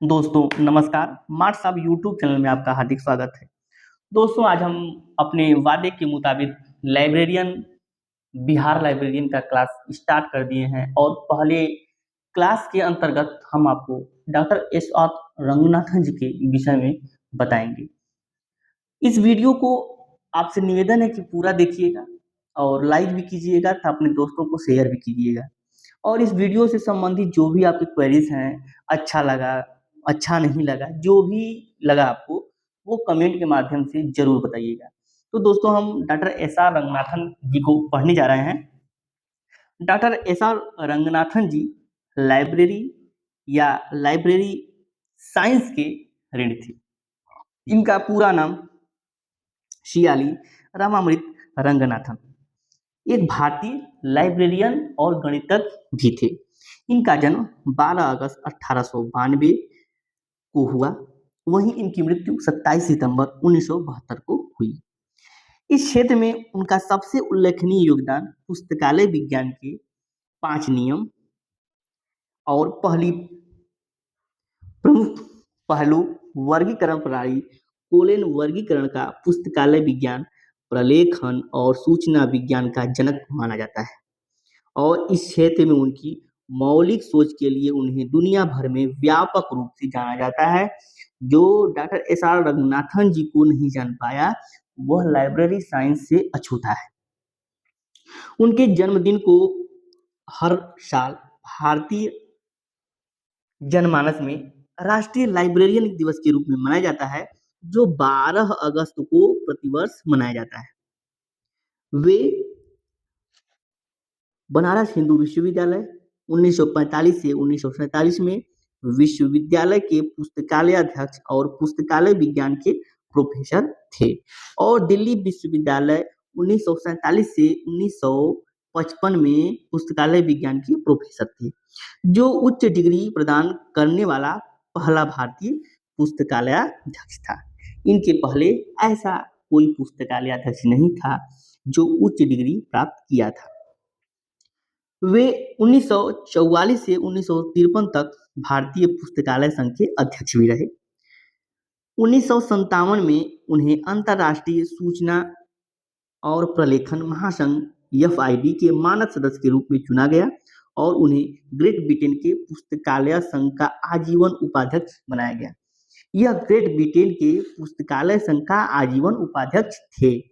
दोस्तों नमस्कार। मार्क्स साहब यूट्यूब चैनल में आपका हार्दिक स्वागत है। दोस्तों आज हम अपने वादे के मुताबिक लाइब्रेरियन बिहार लाइब्रेरियन का क्लास स्टार्ट कर दिए हैं और पहले क्लास के अंतर्गत हम आपको डॉक्टर एस आर रंगनाथन जी के विषय में बताएंगे। इस वीडियो को आपसे निवेदन है कि पूरा देखिएगा और लाइक भी कीजिएगा तथा अपने दोस्तों को शेयर भी कीजिएगा। और इस वीडियो से संबंधित जो भी आपकी क्वेरीज हैं, अच्छा लगा, अच्छा नहीं लगा, जो भी लगा आपको, वो कमेंट के माध्यम से जरूर बताइएगा। तो दोस्तों हम डॉक्टर एस आर रंगनाथन जी को पढ़ने जा रहे हैं। डॉक्टर एस आर रंगनाथन जी लाइब्रेरी या लाइब्रेरी साइंस के ऋण थे। इनका पूरा नाम शियाली रामामृत रंगनाथन एक भारतीय लाइब्रेरियन और गणितज्ञ भी थे। इनका जन्म 12 अगस्त 1892 को हुआ। वहीं इनकी मृत्यु 27 सितंबर 1972 को हुई। इस क्षेत्र में उनका सबसे उल्लेखनीय योगदान पुस्तकालय विज्ञान के 5 नियम और पहली प्रमुख पहलू वर्गीकरण प्रणाली कोलेन वर्गीकरण का पुस्तकालय विज्ञान, प्रलेखन और सूचना विज्ञान का जनक माना जाता है। और इस क्षेत्र में उनकी मौलिक सोच के लिए उन्हें दुनिया भर में व्यापक रूप से जाना जाता है। जो डॉक्टर एस आर रंगनाथन जी को नहीं जान पाया वह लाइब्रेरी साइंस से अछूता है। उनके जन्मदिन को हर साल भारतीय जनमानस में राष्ट्रीय लाइब्रेरियन दिवस के रूप में मनाया जाता है, जो 12 अगस्त को प्रतिवर्ष मनाया जाता है। वे बनारस हिंदू विश्वविद्यालय 1945 से 1947 में विश्वविद्यालय के पुस्तकालय अध्यक्ष और पुस्तकालय विज्ञान के प्रोफेसर थे और दिल्ली विश्वविद्यालय 1947 से 1955 में पुस्तकालय विज्ञान के प्रोफेसर थे, जो उच्च डिग्री प्रदान करने वाला पहला भारतीय पुस्तकालयाध्यक्ष था। इनके पहले ऐसा कोई पुस्तकालयाध्यक्ष नहीं था जो उच्च डिग्री प्राप्त किया था। वे 1944 से 1953 तक भारतीय पुस्तकालय संघ के अध्यक्ष भी रहे। 1957 में उन्हें अंतर्राष्ट्रीय सूचना और प्रलेखन महासंघ (FID) के मानद सदस्य के रूप में चुना गया और उन्हें ग्रेट ब्रिटेन के पुस्तकालय संघ का आजीवन उपाध्यक्ष बनाया गया। यह ग्रेट ब्रिटेन के पुस्तकालय संघ का आजीवन उपाध्यक्ष थे।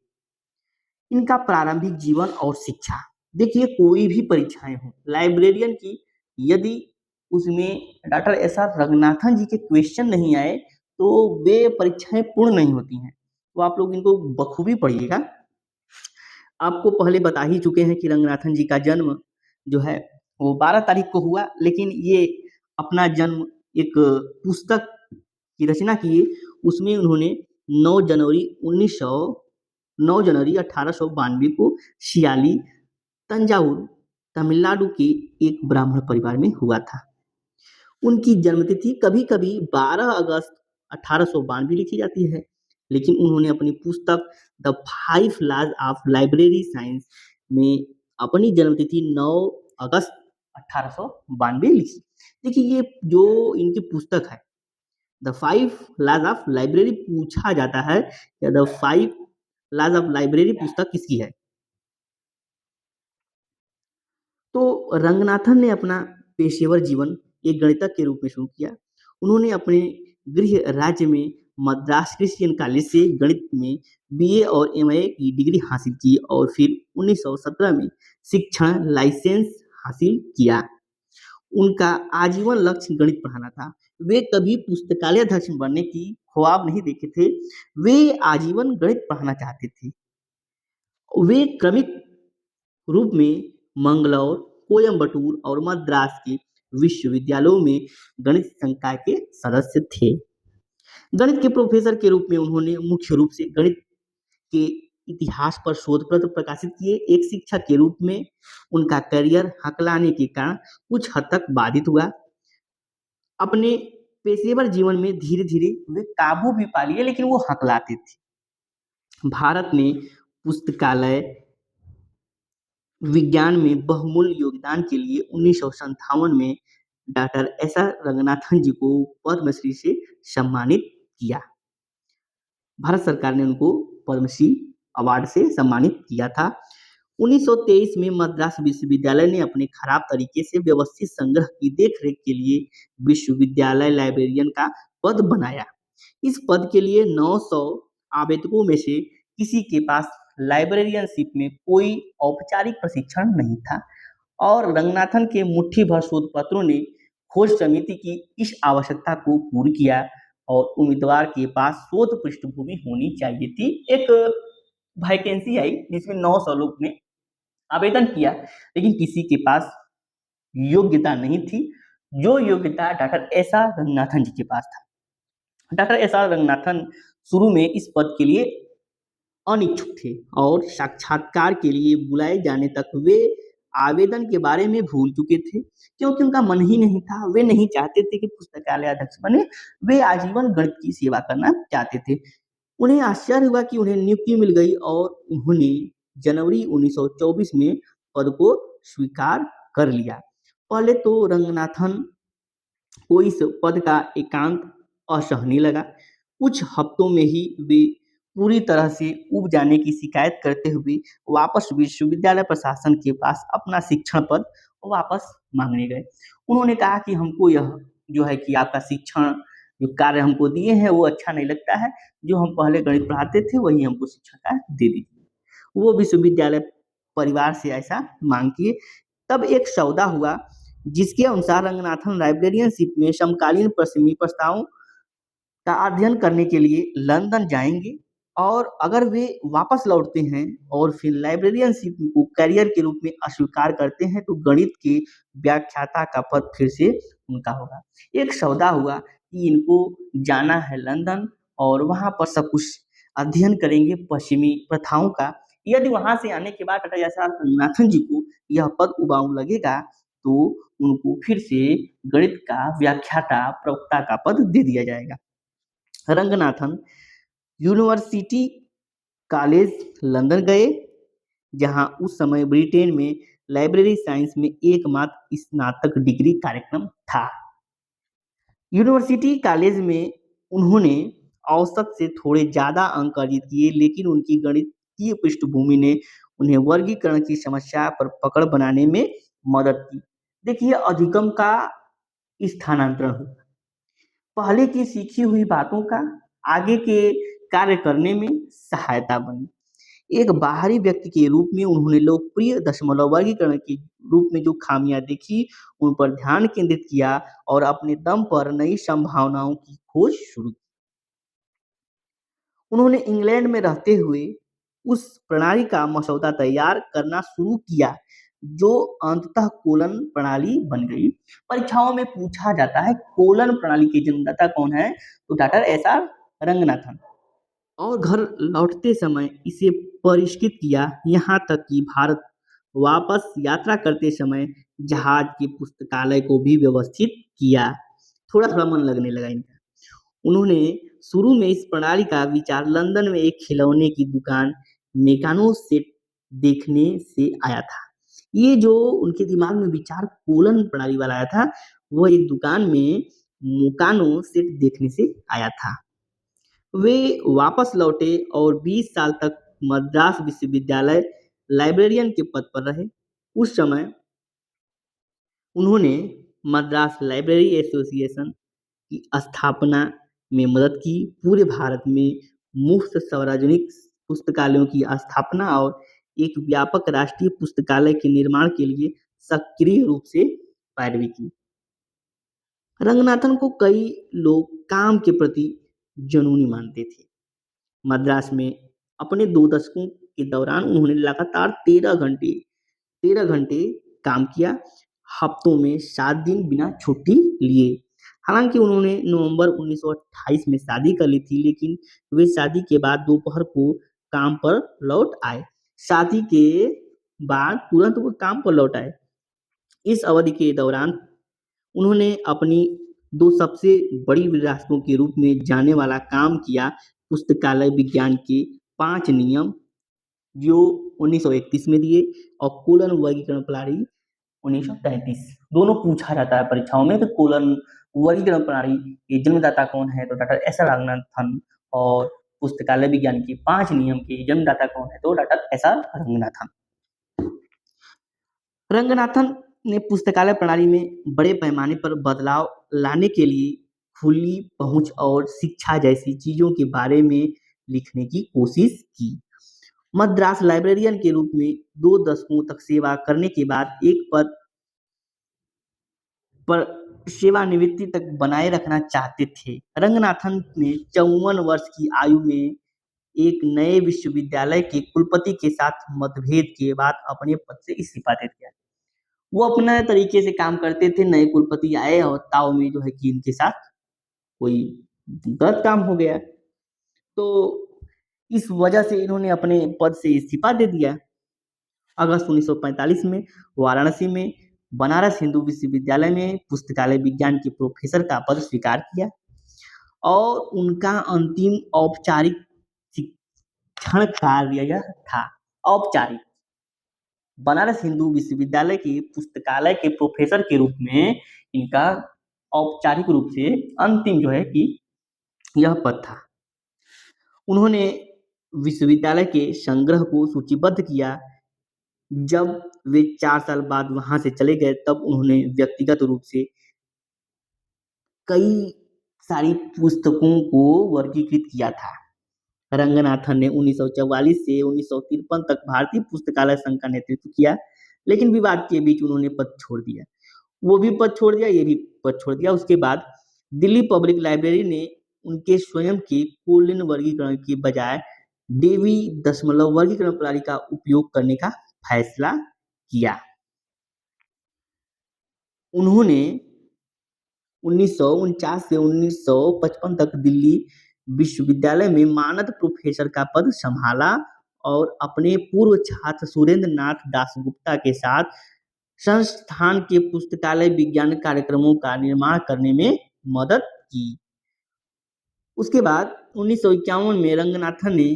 इनका प्रारंभिक जीवन और शिक्षा, देखिए कोई भी परीक्षाएं हो लाइब्रेरियन की, यदि उसमें डॉक्टर एस आर रंगनाथन जी के क्वेश्चन नहीं आए तो वे परीक्षाएं पूर्ण नहीं होती हैं। तो आप लोग इनको बखूबी पढ़िएगा। आपको पहले बता ही चुके हैं कि रंगनाथन जी का जन्म जो है वो 12 तारीख को हुआ, लेकिन ये अपना जन्म एक पुस्तक की रचना किए। उसमें उन्होंने 9 जनवरी 1892 को शियाली तंजावुर तमिलनाडु के एक ब्राह्मण परिवार में हुआ था। उनकी जन्मतिथि कभी-कभी 12 अगस्त 1892 लिखी जाती है, लेकिन उन्होंने अपनी पुस्तक the 5 laws of library science में अपनी जन्मतिथि 9 अगस्त 1892 लिखी। देखिए ये जो इनकी पुस्तक है द 5 लॉज ऑफ लाइब्रेरी, पूछा जाता है कि द 5 लॉज ऑफ लाइब्रेरी पुस्तक किसकी है। तो रंगनाथन ने अपना पेशेवर जीवन एक गणितज्ञ के रूप में शुरू किया। उन्होंने अपने गृह राज्य में मद्रास क्रिश्चियन कॉलेज से गणित में BA और MA की डिग्री हासिल की और फिर 1917 में शिक्षण लाइसेंस हासिल किया। उनका आजीवन लक्ष्य गणित पढ़ाना था। वे कभी पुस्तकालय अध्यक्ष बनने की ख्वाब नहीं देखे थे, वे आजीवन गणित पढ़ाना चाहते थे। वे क्रमिक रूप में मंगलौर, कोयम्बटूर और मद्रास के विश्वविद्यालयों में गणित संकाय के सदस्य थे। गणित के प्रोफेसर के रूप में उन्होंने मुख्य रूप से गणित के इतिहास पर शोध पत्र प्रकाशित किए। एक शिक्षक के रूप में उनका करियर हकलाने के कारण कुछ हद तक बाधित हुआ। अपने पेशेवर जीवन में धीरे-धीरे वे काबू भी पा लिए, लेकिन वो हकलाते थे। भारत ने पुस्तकालय विज्ञान में बहुमूल्य योगदान के लिए 1957 में डॉक्टर एस आर रंगनाथन जी को पद्मश्री से सम्मानित किया। भारत सरकार ने उनको पद्मश्री अवार्ड से सम्मानित किया था। 1923 में मद्रास विश्वविद्यालय ने अपने खराब तरीके से व्यवस्थित संग्रह की देखरेख के लिए विश्वविद्यालय लाइब्रेरियन का पद बनाया। इस पद के लिए 900 आवेदकों में से किसी के पास लाइब्रेरियनशिप में कोई औपचारिक प्रशिक्षण नहीं था और रंगनाथन के मुट्ठी भर शोध पत्रों ने खोज समिति की इस आवश्यकता को पूर्ण किया और उम्मीदवार के पास शोध पृष्ठभूमि होनी चाहिए थी। एक वैकेंसी आई जिसमें 900 लोग ने आवेदन किया, लेकिन किसी के पास योग्यता नहीं थी। जो योग्यता डॉक्टर एस आर रंगनाथन जी के पास था। डॉक्टर एस आर रंगनाथन शुरू में इस पद के लिए अनिच्छुक थे और साक्षात्कार के लिए बुलाए जाने तक वे आवेदन के बारे में भूल चुके थे, क्योंकि उनका मन ही नहीं था। वे नहीं चाहते थे कि पुस्तकालय अध्यक्ष बने, वे आजीवन गणित की सेवा करना चाहते थे। उन्हें आश्चर्य हुआ कि उन्हें नियुक्ति मिल गई और उन्होंने जनवरी 1924 में पद को स्वीकार कर लिया। पहले तो रंगनाथन को इस पद का एकांत असहनीय लगा। कुछ हफ्तों में ही वे पूरी तरह से ऊब जाने की शिकायत करते हुए वापस विश्वविद्यालय प्रशासन के पास अपना शिक्षण पद वापस मांगने गए। उन्होंने कहा कि हमको यह जो है कि आपका शिक्षण जो कार्य हमको दिए हैं वो अच्छा नहीं लगता है, जो हम पहले गणित पढ़ाते थे वही हमको शिक्षण का दे दीजिए। वो विश्वविद्यालय परिवार से ऐसा मांग किए। तब एक सौदा हुआ जिसके अनुसार रंगनाथन लाइब्रेरियनशिप में समकालीन पश्चिमी प्रस्तावों का अध्ययन करने के लिए लंदन जाएंगे और अगर वे वापस लौटते हैं और फिर लाइब्रेरियनशिप को करियर के रूप में अस्वीकार करते हैं तो गणित के व्याख्याता का पद फिर से उनका होगा। एक सौदा हुआ कि इनको जाना है लंदन और वहाँ पर सब कुछ अध्ययन करेंगे पश्चिमी प्रथाओं का। यदि वहाँ से आने के बाद डॉक्टर एस आर रंगनाथन जी को यह पद उबाऊ लगेगा तो उनको फिर से गणित का व्याख्याता प्रवक्ता का पद दे दिया जाएगा। रंगनाथन यूनिवर्सिटी कॉलेज लंदन गए, जहां उस समय ब्रिटेन में लाइब्रेरी साइंस में एकमात्र स्नातक डिग्री कार्यक्रम था। यूनिवर्सिटी कॉलेज में उन्होंने औसत से थोड़े ज़्यादा अंक अर्जित किए, लेकिन उनकी गणितीय पृष्ठभूमि ने उन्हें वर्गीकरण की समस्या पर पकड़ बनाने में मदद की। देखिए, अधिगम का स्थानांतरण हुआ। पहले की सीखी हुई बातों का आगे के कार्य करने में सहायता बनी। एक बाहरी व्यक्ति के रूप में उन्होंने लोकप्रिय दशमलव वर्गीकरण के रूप में जो खामियां देखी उन पर ध्यान केंद्रित किया और अपने दम पर नई संभावनाओं की खोज शुरू की। उन्होंने इंग्लैंड में रहते हुए उस प्रणाली का मसौदा तैयार करना शुरू किया जो अंततः कोलन प्रणाली बन गई। परीक्षाओं में पूछा जाता है कोलन प्रणाली के जन्मदाता कौन है, तो डॉक्टर एस आर रंगनाथन। और घर लौटते समय इसे परिष्कृत किया, यहाँ तक कि भारत वापस यात्रा करते समय जहाज के पुस्तकालय को भी व्यवस्थित किया। थोड़ा थोड़ा मन लगने लगा इनका। उन्होंने शुरू में इस प्रणाली का विचार लंदन में एक खिलौने की दुकान मेकानो सेट देखने से आया था। ये जो उनके दिमाग में विचार कोलन प्रणाली वाला आया था, वो एक दुकान में मोकानो सेट देखने से आया था। वे वापस लौटे और 20 साल तक मद्रास विश्वविद्यालय लाइब्रेरियन के पद पर रहे। उस समय उन्होंने मद्रास लाइब्रेरी एसोसिएशन की स्थापना में मदद की। पूरे भारत में मुफ्त सार्वजनिक पुस्तकालयों की स्थापना और एक व्यापक राष्ट्रीय पुस्तकालय के निर्माण के लिए सक्रिय रूप से पैरवी की। रंगनाथन को कई लोग काम के प्रति जुनूनी मानते थे। मद्रास में अपने 2 दशकों के दौरान उन्होंने लगातार 13 घंटे काम किया, हफ्तों में 7 दिन बिना छुट्टी लिए। हालांकि उन्होंने नवंबर 1928 में शादी कर ली थी, लेकिन वे शादी के बाद दोपहर को काम पर लौट आए। शादी के बाद तुरंत वो काम पर लौट आए। इस अवधि के दौरान उन्होंने अपनी 2 सबसे बड़ी विरासतों के रूप में जाने वाला काम किया। पुस्तकालय विज्ञान के 5 नियम जो 1931 में दिए और कोलन वर्गीकरण प्रणाली 1933 दोनों पूछा जाता है परीक्षाओं में कि कोलन वर्गीकरण प्रणाली के जन्मदाता कौन है, तो डॉक्टर एस आर रंगनाथन। और पुस्तकालय विज्ञान के 5 नियम के जन्मदाता कौन है, तो doctor S R Ranganathan. Ranganathan ने पुस्तकालय प्रणाली में बड़े पैमाने पर बदलाव लाने के लिए खुली पहुंच और शिक्षा जैसी चीजों के बारे में लिखने की कोशिश की। मद्रास लाइब्रेरियन के रूप में 2 दशकों तक सेवा करने के बाद एक पद पर सेवानिवृत्ति तक बनाए रखना चाहते थे। रंगनाथन ने 54 वर्ष की आयु में एक नए विश्वविद्यालय के कुलपति के साथ मतभेद के बाद अपने पद से इस्तीफा दे दिया। वो अपने तरीके से काम करते थे, नए कुलपति आए और ताव में जो है कि इनके साथ कोई गलत काम हो गया, तो इस वजह से इन्होंने अपने पद से इस्तीफा दे दिया। अगस्त 1945 में वाराणसी में बनारस हिंदू विश्वविद्यालय में पुस्तकालय विज्ञान के प्रोफेसर का पद स्वीकार किया और उनका अंतिम औपचारिक शिक्षण कार्य यह था। औपचारिक बनारस हिंदू विश्वविद्यालय के पुस्तकालय के प्रोफेसर के रूप में इनका औपचारिक रूप से अंतिम जो है कि यह पद था। उन्होंने विश्वविद्यालय के संग्रह को सूचीबद्ध किया। जब वे 4 साल बाद वहां से चले गए तब उन्होंने व्यक्तिगत रूप से कई सारी पुस्तकों को वर्गीकृत किया था। रंगनाथन ने 1944 से 1953 तक भारतीय पुस्तकालय संघ का नेतृत्व किया, लेकिन विवाद के बीच उन्होंने पद छोड़ दिया। वो भी पद छोड़ दिया, ये भी पद छोड़ दिया। उसके बाद दिल्ली पब्लिक लाइब्रेरी ने उनके स्वयं के कोलिन वर्गीकरण के बजाय डेवी दशमलव वर्गीकरण प्रणाली का उपयोग करने का फैसला किया। उन्होंने 1949 से 1955 तक दिल्ली विश्वविद्यालय में मानद प्रोफेसर का पद संभाला और अपने पूर्व छात्र सुरेंद्र नाथ दासगुप्ता के साथ संस्थान के पुस्तकालय विज्ञान कार्यक्रमों का निर्माण करने में मदद की। उसके बाद 1951 में रंगनाथन ने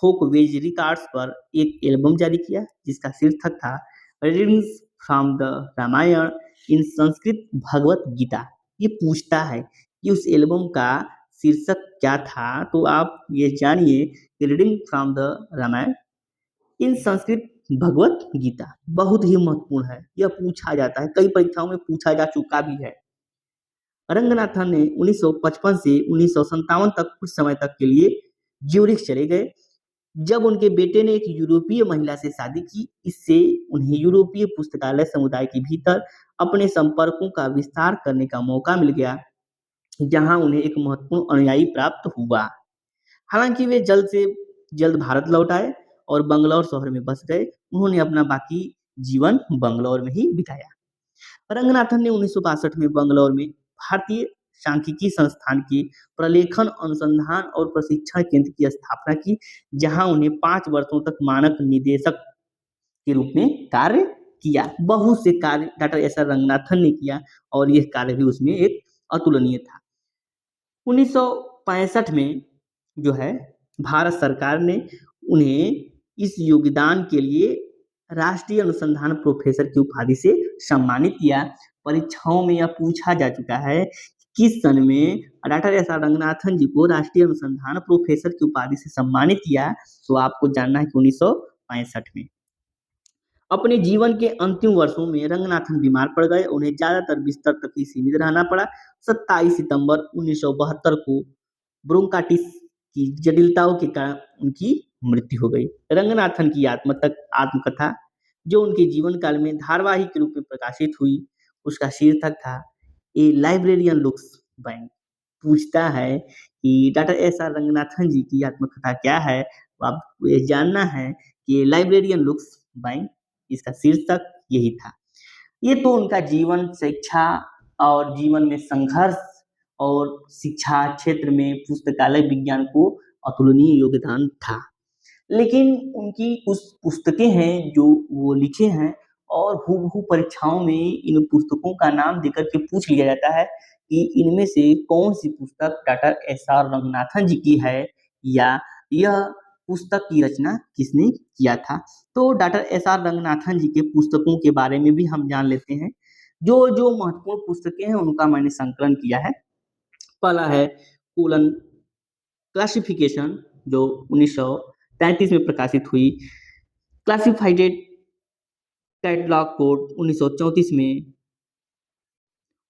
फोकवेज रिकॉर्ड्स पर एक एल्बम जारी किया जिसका शीर्षक था रीडिंग्स फ्रॉम द रामायण इन संस्कृत भगवत गीता। ये पूछता है कि उस एल्बम का शीर्षक क्या था, तो आप ये जानिए कि रीडिंग फ्रॉम द रामायण इन संस्कृत भगवत गीता बहुत ही महत्वपूर्ण है। यह पूछा जाता है, कई परीक्षाओं में पूछा जा चुका भी है। रंगनाथन ने 1955 से 1957 तक कुछ समय तक के लिए ज्यूरिख चले गए। जब उनके बेटे ने एक यूरोपीय महिला से शादी की, इससे उन्हें यूरोपीय पुस्तकालय समुदाय के भीतर अपने संपर्कों का विस्तार करने का मौका मिल गया, जहां उन्हें एक महत्वपूर्ण अनुयायी प्राप्त हुआ। हालांकि वे जल्द से जल्द भारत लौट आए और बंगलौर शहर में बस गए। उन्होंने अपना बाकी जीवन बंगलौर में ही बिताया। रंगनाथन ने 1962 में बंगलौर में भारतीय सांख्यिकी संस्थान के प्रलेखन अनुसंधान और प्रशिक्षण केंद्र की स्थापना की, जहां उन्हें 5 वर्षों तक मानक निदेशक के रूप में कार्य किया। बहुत से कार्य डॉक्टर एस आर रंगनाथन ने किया और यह कार्य भी उसमें एक अतुलनीय था। 1965 में जो है भारत सरकार ने उन्हें इस योगदान के लिए राष्ट्रीय अनुसंधान प्रोफेसर की उपाधि से सम्मानित किया। परीक्षाओं में यह पूछा जा चुका है किस सन में डॉक्टर एस आर रंगनाथन जी को राष्ट्रीय अनुसंधान प्रोफेसर की उपाधि से सम्मानित किया, तो आपको जानना है कि 1965 में। अपने जीवन के अंतिम वर्षों में रंगनाथन बीमार पड़ गए। उन्हें ज्यादातर बिस्तर तक ही सीमित रहना पड़ा। 27 सितंबर 1972 को ब्रोंकाइटिस की जटिलताओं के कारण उनकी मृत्यु हो गई। रंगनाथन की आत्मकथा जो उनके जीवन काल में धारावाहिक के रूप में प्रकाशित हुई, उसका शीर्षक था ए लाइब्रेरियन लुक्स बैंक। पूछता है कि डॉक्टर एस आर रंगनाथन जी की आत्मकथा क्या है, तो आपको ये जानना है कि लाइब्रेरियन लुक्स बैंक, इसका शीर्षक यही था। ये तो उनका जीवन, शिक्षा और जीवन में संघर्ष और शिक्षा क्षेत्र में पुस्तकालय विज्ञान को अतुलनीय योगदान था। लेकिन उनकी कुछ पुस्तकें हैं जो वो लिखे हैं और हूबहू परीक्षाओं में इन पुस्तकों का नाम देकर के पूछ लिया जाता है कि इनमें से कौन सी पुस्तक डॉक्टर एस आर रंगनाथन जी की है या यह पुस्तक की रचना किसने किया था। तो डॉक्टर एस आर रंगनाथन जी के पुस्तकों के बारे में भी हम जान लेते हैं। जो जो महत्वपूर्ण पुस्तकें हैं उनका मैंने संकलन किया है। पहला है कूलन क्लासिफिकेशन, जो 1933 में प्रकाशित हुई। क्लासिफाइड कैटलॉग कोड 1934 में।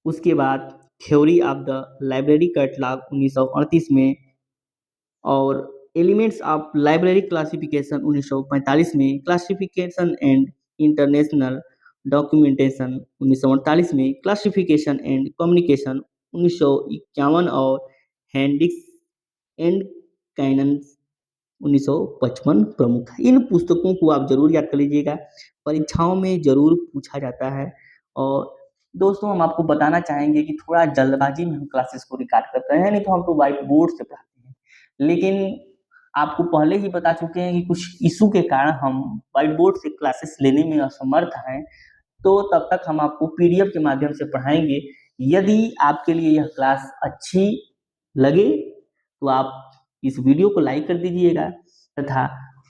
उसके बाद theory of the library catalogue 1938 में, और एलिमेंट्स ऑफ लाइब्रेरी क्लासिफिकेशन 1945 में, क्लासिफिकेशन एंड इंटरनेशनल डॉक्यूमेंटेशन 1948 में, क्लासिफिकेशन एंड कम्युनिकेशन 1951, और हैंडिक्स एंड कैनन्स 1955 प्रमुख है। इन पुस्तकों को आप जरूर याद कर लीजिएगा, परीक्षाओं में जरूर पूछा जाता है। और दोस्तों हम आपको बताना चाहेंगे कि थोड़ा जल्दबाजी में हम क्लासेस को रिकॉर्ड करते हैं, नहीं तो हम तो व्हाइट बोर्ड से पढ़ाते हैं, लेकिन आपको पहले ही बता चुके हैं कि कुछ इशू के कारण हम व्हाइट बोर्ड से क्लासेस लेने में असमर्थ हैं। तो तब तक हम आपको पीडीएफ के माध्यम से पढ़ाएंगे। यदि आपके लिए यह क्लास अच्छी लगे तो आप इस वीडियो को लाइक कर दीजिएगा तथा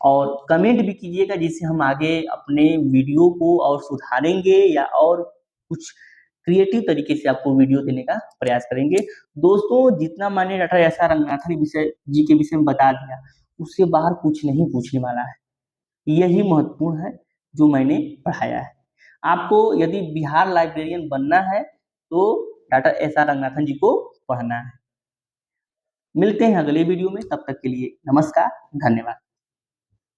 और कमेंट भी कीजिएगा, जिससे हम आगे अपने वीडियो को और सुधारेंगे या और कुछ क्रिएटिव तरीके से आपको वीडियो देने का प्रयास करेंगे। दोस्तों जितना मैंने डॉक्टर एस आर रंगनाथन विषय जी के विषय में बता दिया, उससे बाहर कुछ नहीं पूछने वाला है। यही महत्वपूर्ण है जो मैंने पढ़ाया है। आपको यदि बिहार लाइब्रेरियन बनना है तो डॉक्टर एस आर रंगनाथन जी को पढ़ना है। मिलते हैं अगले वीडियो में, तब तक के लिए नमस्कार, धन्यवाद।